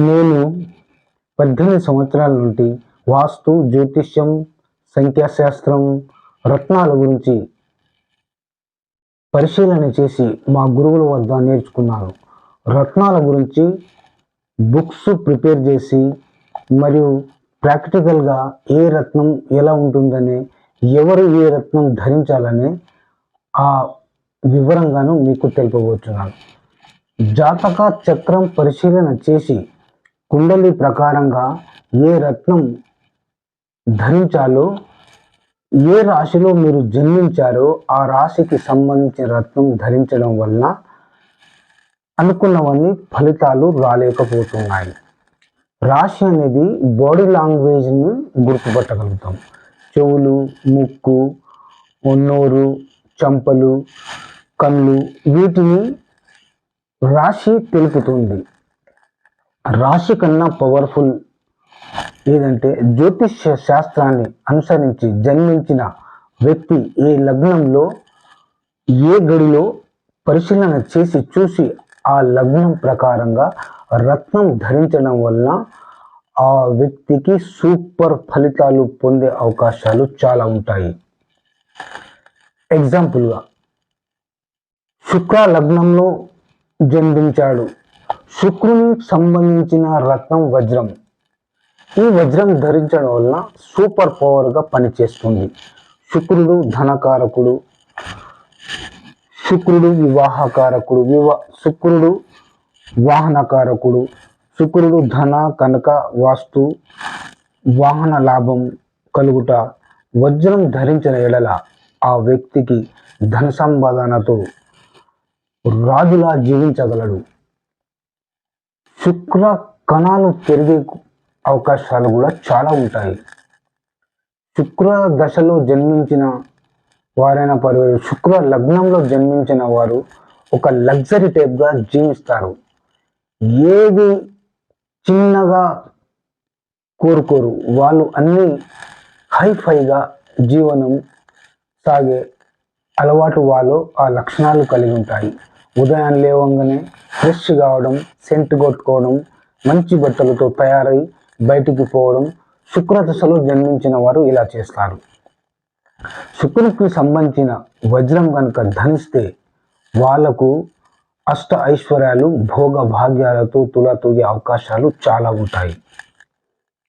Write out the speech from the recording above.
నేను 18 సంవత్సరాల నుండి వాస్తు, జ్యోతిష్యం, సంఖ్యాశాస్త్రం, రత్నాల గురించి పరిశీలన చేసి మా గురువుల వద్ద నేర్చుకున్నాను. రత్నాల గురించి బుక్స్ ప్రిపేర్ చేసి మరియు ప్రాక్టికల్గా ఏ రత్నం ఎలా ఉంటుందని, ఎవరు ఏ రత్నం ధరించాలని ఆ వివరంగాను మీకు తెలుపబోతున్నాను. జాతక చక్రం పరిశీలన చేసి కుండలి ప్రకారంగా ఏ రత్నం ధరించాలో, ఏ రాశిలో మీరు జన్మించారో ఆ రాశికి సంబంధించిన రత్నం ధరించడం వలన అనుకున్నవన్నీ ఫలితాలు రాలేకపోతున్నాయి. రాశి అనేది బాడీ లాంగ్వేజ్ని గుర్తుపట్టగలుగుతాం. చెవులు, ముక్కు, నోరు, చెంపలు, కళ్ళు, వీటిని రాశి తెలుపుతుంది. రాశి కన్నా పవర్ఫుల్ ఏదంటే జ్యోతిష్య శాస్త్రాన్ని అనుసరించి జన్మించిన వ్యక్తి ఏ లగ్నంలో ఏ గడిలో పరిశీలన చేసి చూసి ఆ లగ్నం ప్రకారంగా రత్నం ధరించడం వలన ఆ వ్యక్తికి సూపర్ ఫలితాలు పొందే అవకాశాలు చాలా ఉంటాయి. ఎగ్జాంపుల్గా శుక్ర లగ్నంలో జన్మించాడు. శుక్రునికి సంబంధించిన రత్నం వజ్రం. ఈ వజ్రం ధరించడం వలన సూపర్ పవర్గా పనిచేస్తుంది. శుక్రుడు ధనకారకుడు, శుక్రుడు వివాహకారకుడు, శుక్రుడు వాహనకారకుడు, శుక్రుడు ధన కనక వాస్తు వాహన లాభం కలుగుట. వజ్రం ధరించిన ఎడల ఆ వ్యక్తికి ధన సంపాదనతో రాజులా జీవించగలడు. శుక్ర కణాలు పెరిగే అవకాశాలు కూడా చాలా ఉంటాయి. శుక్ర దశలో జన్మించిన వారైనా పర్వాలేదు, శుక్ర లగ్నంలో జన్మించిన వారు ఒక లగ్జరీ టైప్గా జీవిస్తారు. ఏది చిన్నగా కోరుకోరు. వాళ్ళు అన్నీ హైఫైగా జీవనం సాగే అలవాటు వాళ్ళు ఆ లక్షణాలు కలిగి ఉంటాయి. ఉదయం లేవంగానే ఫ్రెష్ కావడం, సెంట్ కొట్టుకోవడం, మంచి బట్టలతో తయారై బయటికి పోవడం, శుక్రదశలో జన్మించిన వారు ఇలా చేస్తారు. శుక్రునికి సంబంధించిన వజ్రం కనుక ధరిస్తే వాళ్లకు అష్ట ఐశ్వర్యాలు, భోగ భాగ్యాలతో తులతూగే అవకాశాలు చాలా ఉంటాయి.